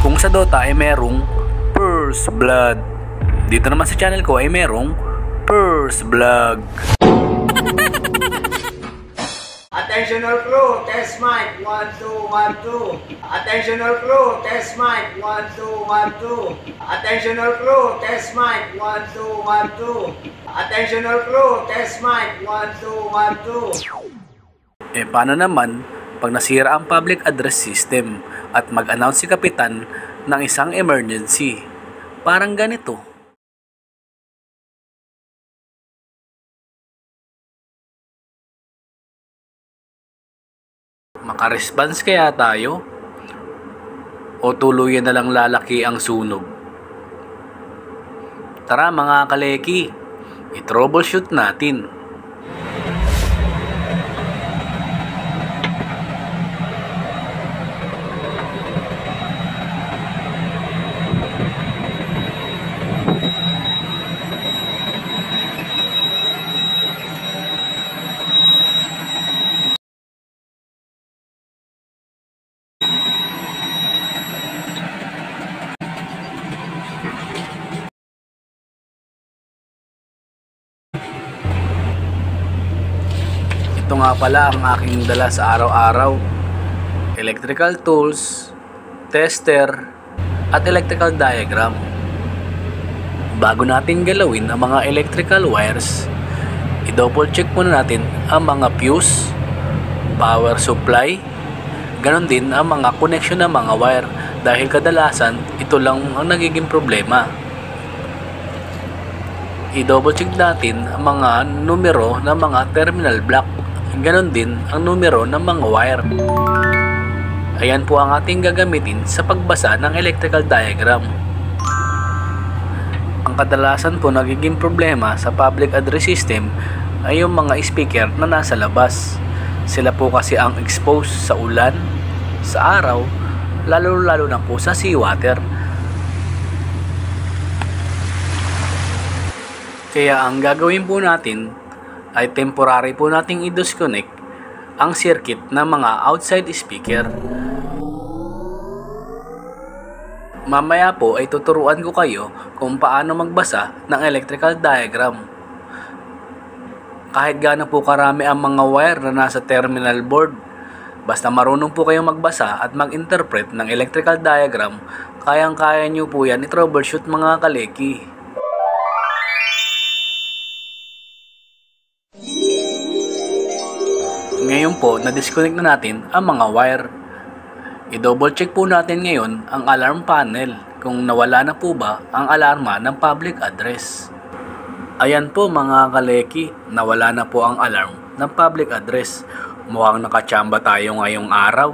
Kung sa Dota ay merong First Blood, dito naman sa channel ko ay merong First Vlog. Attention all crew, test mic 1 2 1 2. Attention all crew, test mic 1 2 1 2. Attention all crew, test mic 1 2 1 2. Attention all crew, test mic 1 2 1 2. Paano naman pag nasira ang public address system at mag-announce si kapitan ng isang emergency? Parang ganito. Makaresponse kaya tayo? O tuluyan na lang lalaki ang sunog? Tara mga kaleki, i-troubleshoot natin. Ito nga pala ang aking dala sa araw-araw: electrical tools, tester, at electrical diagram. Bago natin galawin ang mga electrical wires, i-double check muna natin ang mga fuse, power supply, ganon din ang mga connection ng mga wire, dahil kadalasan ito lang ang nagiging problema. I-double check natin ang mga numero ng mga terminal block, ganon din ang numero ng mga wire. Ayan po ang ating gagamitin sa pagbasa ng electrical diagram. Ang kadalasan po nagiging problema sa public address system ay yung mga speaker na nasa labas. Sila po kasi ang exposed sa ulan, sa araw, lalo na po sa seawater. Kaya ang gagawin po natin ay temporary po nating i-disconnect ang circuit ng mga outside speaker. Mamaya po ay tuturuan ko kayo kung paano magbasa ng electrical diagram. Kahit gaano po karami ang mga wire na nasa terminal board, basta marunong po kayong magbasa at mag-interpret ng electrical diagram, kayang-kaya nyo po yan i-troubleshoot mga kaleki. Ngayon po, na-disconnect na natin ang mga wire. I-double check po natin ngayon ang alarm panel kung nawala na po ba ang alarma ng public address. Ayan po mga kaleki, nawala na po ang alarm ng public address. Mukhang nakachamba tayo ngayong araw.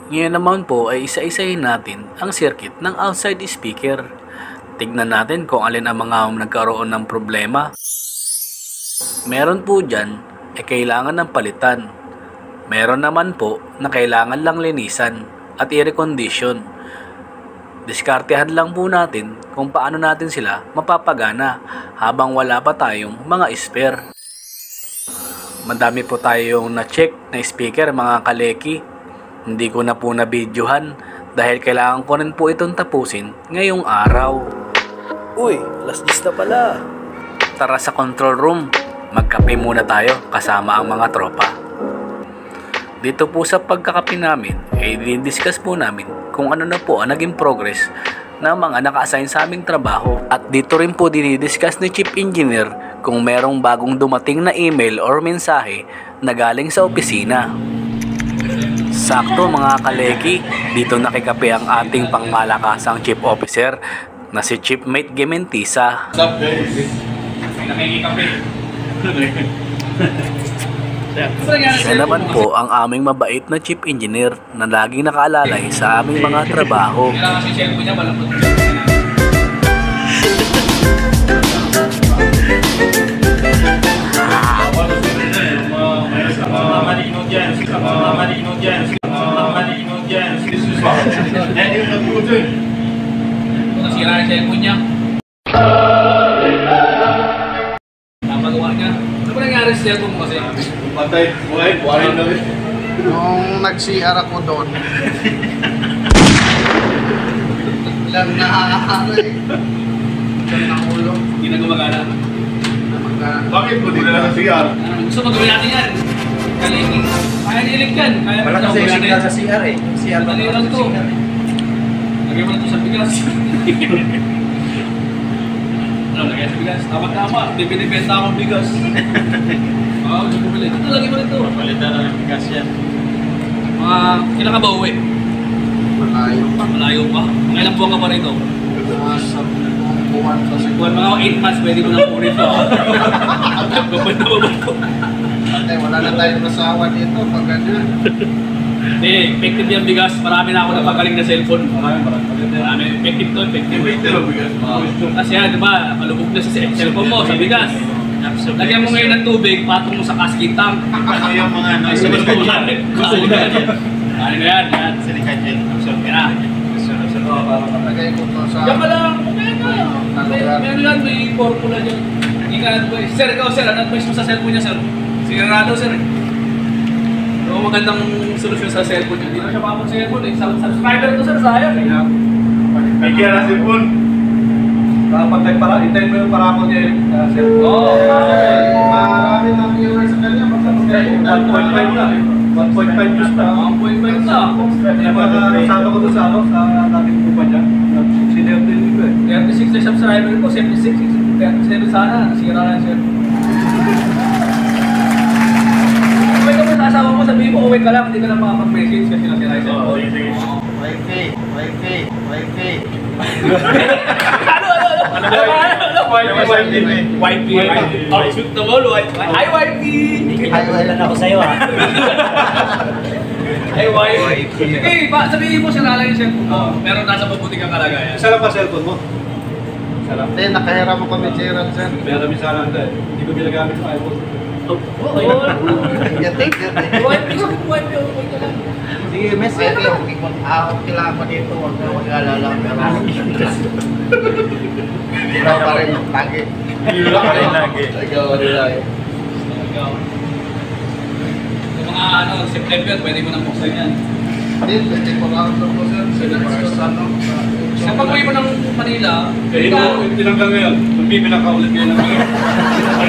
Ngayon naman po ay isa-isahin natin ang circuit ng outside speaker. Tignan natin kung alin ang mga nagkaroon ng problema. Meron po dyan kailangan ng palitan. Meron naman po na kailangan lang linisan at i-recondition. Diskartehan lang po natin kung paano natin sila mapapagana habang wala pa tayong mga spare. Madami po tayong na-check na speaker mga kaleki. Hindi ko na po na-videohan dahil kailangan ko rin po itong tapusin ngayong araw. Uy, alas 10 na pala. Tara sa control room. Magkape muna tayo kasama ang mga tropa. Dito po sa pagkakape namin, i-discuss po namin kung ano na po ang naging progress ng mga naka-assign sa aming trabaho. At dito rin po dinidiscuss ni Chief Engineer kung merong bagong dumating na email or mensahe na galing sa opisina. Sakto mga kaleki, dito nakikape ang ating pangmalakasang Chief Officer na si Chief Mate Gementisa. What's up guys? Nakikikape. Siya naman po ang aming mabait na chief engineer na laging nakaalalay sa aming mga trabaho. Nasira ang cellphone niya. Napagawa niya. Ano ba nangyari sa cellphone mo kasi? Patay, buhay na rin. Nung nag-CR ako doon, Talagang nakakakala eh. Diyan ang ulo. Hindi na gumagana. Bakit mo din na lang sa CR? Gusto mo gawin natin yan. Kaliki. Kaya nilik yan. Kaya Wala kasi signal sa CR eh. CR Dali lang to. Lagyan mo na to sa bigas. Ano, lagyan sa bigas. Tama-tama. Binibenta akong bigas. Oo, gusto bumili. Ito, lagyan mo nito. Palitan na ng bigas yan. Mga, kailan ka ba uwi? Malayo pa. Malayo pa. Mga ilang buwan ka pa rito? Sa buwan kasi. Buwan, mga 8 months, pwede mo na po rito. Kapag na ba ito? Ate, wala na tayong masawa dito pag ganyan. Hindi, effective yung bigas. Marami na ako napagaling na cellphone. Marami. Effective to, effective. Kasi yan, di ba, malubog na sa cellphone mo, sa bigas. Lagyan mo ngayon ng tubig, patong mo sa casket tank. Ano yung mga Gusto mo yan. Gusto mo yan. Ano na yan? Yan. Silikan yan. Yan. Lagay ko to sa... Yan ka lang. Meron yan, may formula dyan. Hindi ka advice. Sir, ikaw sir, ano advice mo sa cellphone niya sir? Sigurado sir. So, magandang solusyon sa cellphone niya. Hindi na siya makapag cellphone eh. Subscriber to sir, sayang eh. May kaya na sipon. Kapag hintayin mo yung parako niya cellphone. Oo. Marami na viewers sa kanya. 1.5 na. 1.5 views na. 1.5 na. Kasama ko doon sa ano, sa dating grupa niya. Sinertin ko eh. 36 na subscriber ko, 76. 37 sana. Nasira na siya. Uwi ka mo sa asawa mo, sabihin mo uwi ka lang, hindi ka lang makapag-message kasi nasira yung cellphone. Wifi. Ano Wifey. Oh, shoot the ball, Wifey. Hi, Wifey! Highway ako sa'yo ha. Hi, Wifey. Sige, sabihin mo, sira lang yung cellphone mo. Pero nasa mabuti kang kalagayan. Isa lang pa cellphone mo? Hindi, nakahiram mo kami Gerald sir. Pero minsan lang dahil. Hindi ko ginagamit yung iPhone. Thank you. Wifey, sabi mo, Wifey, okay ka lang. Sige, miss. Okay lang ako dito. Huwag na mag-alala. Ilaw pa rin lagi. Ikaw rin lagi. Yung mga September, pwede mo nang buksan yan. Hindi, pwede ko lang ito sir. Sige, para sa ano. Sa pag-uwi mo ng Manila, Eh, ito tinanggal ngayon. Magbibilang ka ulit ngayon.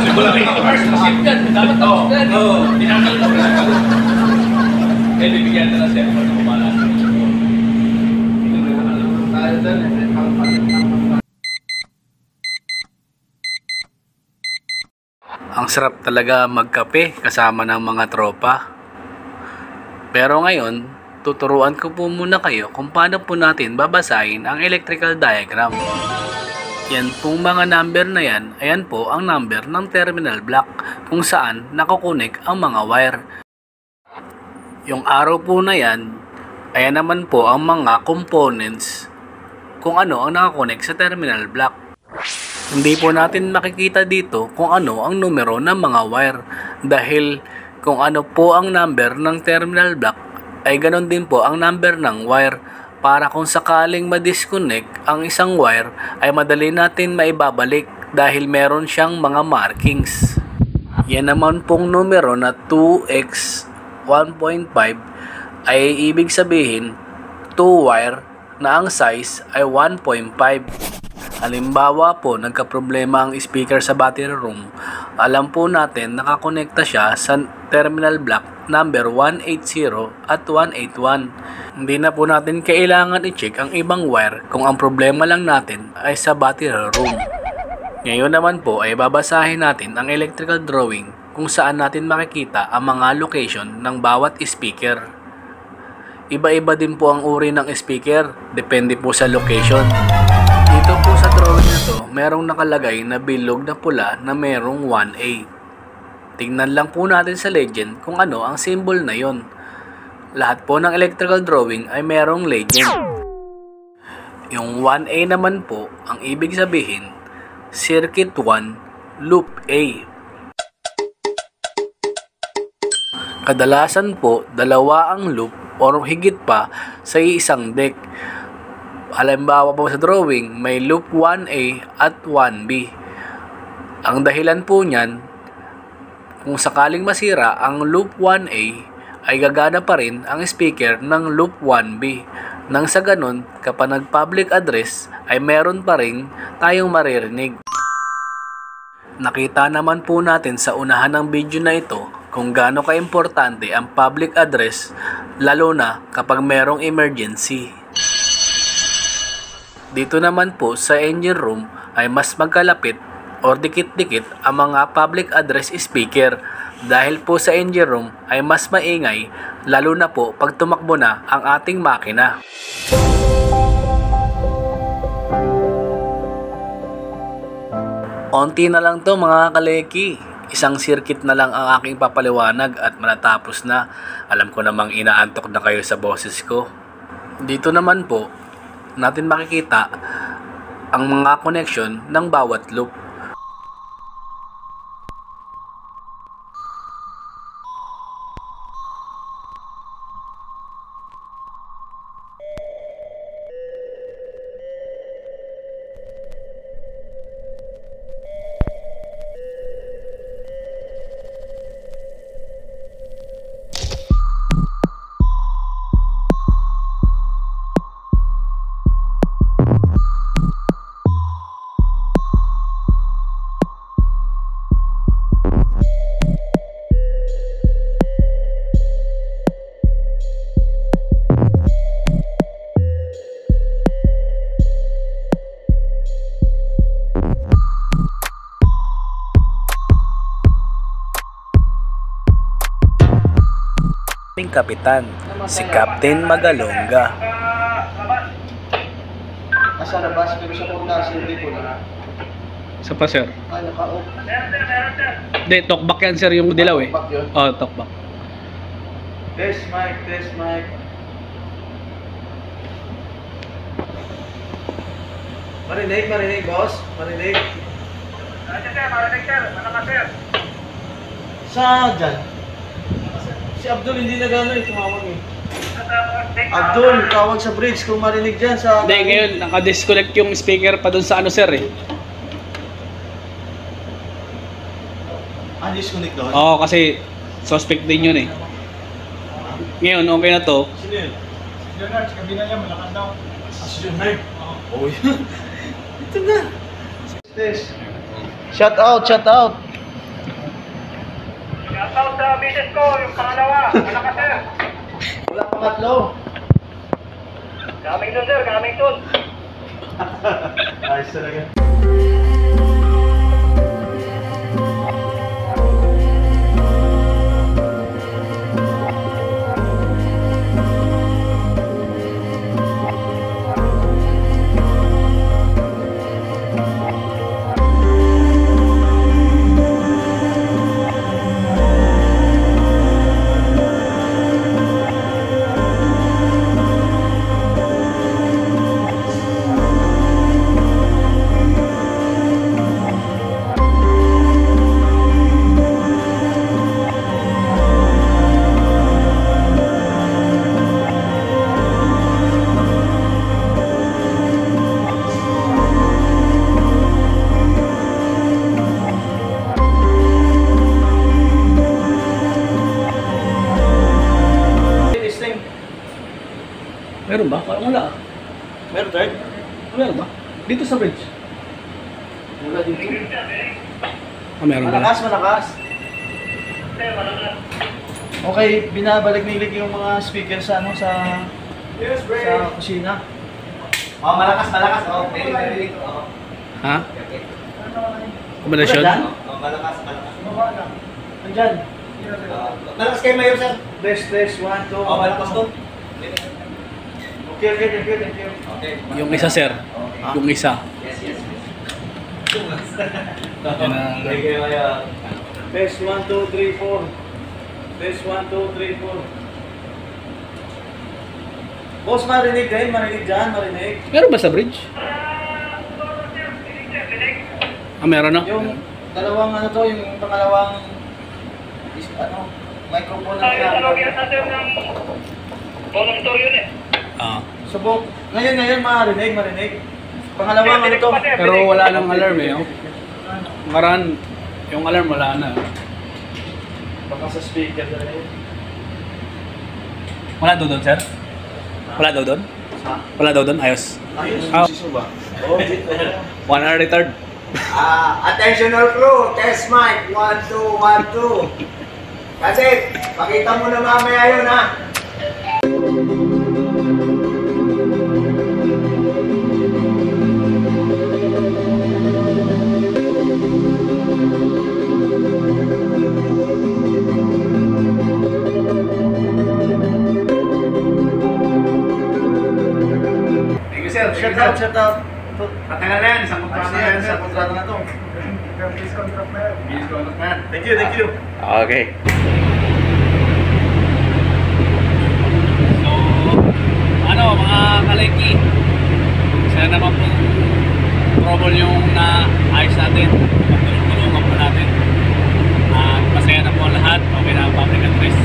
Simula kayo ng first ship yan. Dapat tapos yan. Oo. Tinanggal na first. Eh, bibigyan na lang siya kung ano kumala. Tayo dyan, Ang sarap talaga magkape kasama ng mga tropa. Pero ngayon, tuturuan ko po muna kayo kung paano po natin babasahin ang electrical diagram. Yan pong mga number na yan, ayan po ang number ng terminal block kung saan nakukunik ang mga wire. Yung arrow po na yan, ayan naman po ang mga components kung ano ang nakakunik sa terminal block. Hindi po natin makikita dito kung ano ang numero ng mga wire dahil kung ano po ang number ng terminal block ay ganon din po ang number ng wire para kung sakaling ma-disconnect ang isang wire ay madali natin maibabalik dahil meron siyang mga markings. Yan naman pong numero na 2x 1.5 ay ibig sabihin 2 wire na ang size ay 1.5. Halimbawa po, nagka-problema ang speaker sa battery room, alam po natin nakakonekta siya sa terminal block number 180 at 181. Hindi na po natin kailangan i-check ang ibang wire kung ang problema lang natin ay sa battery room. Ngayon naman po ay babasahin natin ang electrical drawing kung saan natin makikita ang mga location ng bawat speaker. Iba-iba din po ang uri ng speaker, depende po sa location. Dito po sa drawing na to, merong nakalagay na bilog na pula na merong 1A. Tingnan lang po natin sa legend kung ano ang symbol na yon. Lahat po ng electrical drawing ay merong legend. Yung 1A naman po, ang ibig sabihin, Circuit 1, Loop A. Kadalasan po, dalawa ang loop o higit pa sa isang deck. Halimbawa po sa drawing, may loop 1A at 1B. Ang dahilan po niyan, kung sakaling masira ang loop 1A, ay gagana pa rin ang speaker ng loop 1B. Nang sa ganun, kapag nag-public address ay meron pa rin tayong maririnig. Nakita naman po natin sa unahan ng video na ito kung gaano kaimportante ang public address lalo na kapag merong emergency. Dito naman po sa engine room ay mas magkalapit o dikit-dikit ang mga public address speaker dahil po sa engine room ay mas maingay lalo na po pag tumakbo na ang ating makina. Onti na lang to mga kaleki. Isang circuit na lang ang aking papaliwanag at matatapos na. Alam ko namang inaantok na kayo sa boses ko. Dito naman po natin makikita ang mga connection ng bawat loop. Aming kapitan, si Captain Magalonga. Nasa labas, pero sa punta, silbi ko na. Sa pa, sir? Ay, naka-off. Hindi, talkback yan, sir, yung dilaw eh. Talkback yun? Oo, talkback. Test mic, test mic. Marinig, boss. Marinig. Marinig sir. Ano ka sir? Saan dyan? Si Abdul hindi na gano'n tumawag eh. Abdul, tawag sa bridge kung marinig dyan sa... Hindi, ngayon, naka-disconnect yung speaker pa dun sa ano, sir eh. Disconnect doon? Oo, kasi suspect din yun eh. Ngayon, okay na to. Sino yun? Si Leonard, sa kabina niya, malakan daw. Si Leonard? Oo. Yun. Ito na. Test. Shout out, shout out. Shoutout sa misis ko, yung pangalawa. Ano ka sir? Wala pangatlo. Coming soon sir, coming soon. Ayos talaga. Meron ba? Parang wala. Meron third? Meron ba? Dito sa bridge. Wala dito. Meron ba? Malakas. Okay, binabalik nilig yung mga speaker sa ano sa kusina. Oh, malakas. Oh, very. Oh. Ha? Kombinasyon? Oh, malakas. Andyan. Malakas kayo mayor sir. Test, 1, 2. Oh, malakas to. Okay, thank you. Okay. Yung isa, sir. Yung isa. Yes. Yun na. Thank you, Maya. Test 1, 2, 3, 4. Test 1, 2, 3, 4. Boss, marinig din, marinig. Meron ba sa bridge? Meron na? Yung dalawang ano to, yung pangalawang microphone na subok. Ngayon marinig. Pangalawang ano to. Pero wala nang alarm eh. Oh. Maran, yung alarm wala na. Baka sa speaker na yun. Wala daw doon, sir? Wala daw doon? Wala daw doon? Ayos. Ayos, ba? Oh, 1 retard. Attention all crew, test mic, 1, 2, 1, 2. Kasi, pakita mo na mamaya yun ha. Thank you, sir. Shout out. Matagal na yan. Isang kontrata na yan, sir. Sa kontrata na to. Please contract na yan. Bilis ko na yan. Thank you. Okay. So, ano mga kaleki, sana naman po trouble yung naayos natin, pagtulong-tulungan po natin. At masaya na po ang lahat, okay na ang public address.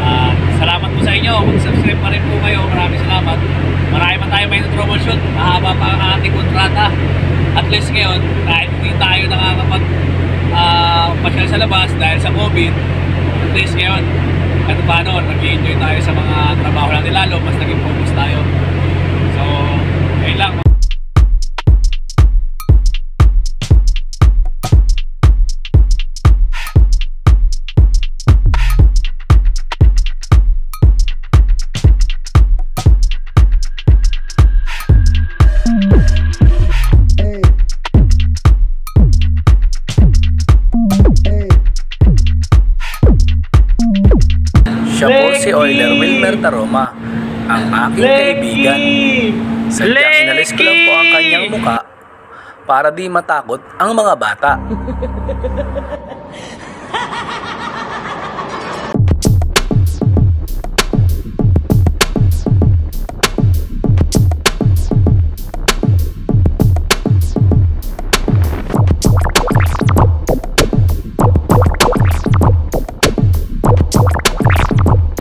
At salamat po sa inyo, mag-subscribe pa rin po kayo, maraming salamat. Marami pa tayo may troubleshoot, mahaba pa ang ating kontrata. At least ngayon, kahit hindi tayo nakakapag pasyal sa labas dahil sa COVID, at least ngayon, kahit paano, nag-enjoy tayo sa mga trabaho natin lalo, mas naging focus tayo. So, ayun lang. Siya po si Euler Wilmer Taroma, ang aking kaibigan. Sadyang inalis ko lang po ang kanyang muka para di matakot ang mga bata.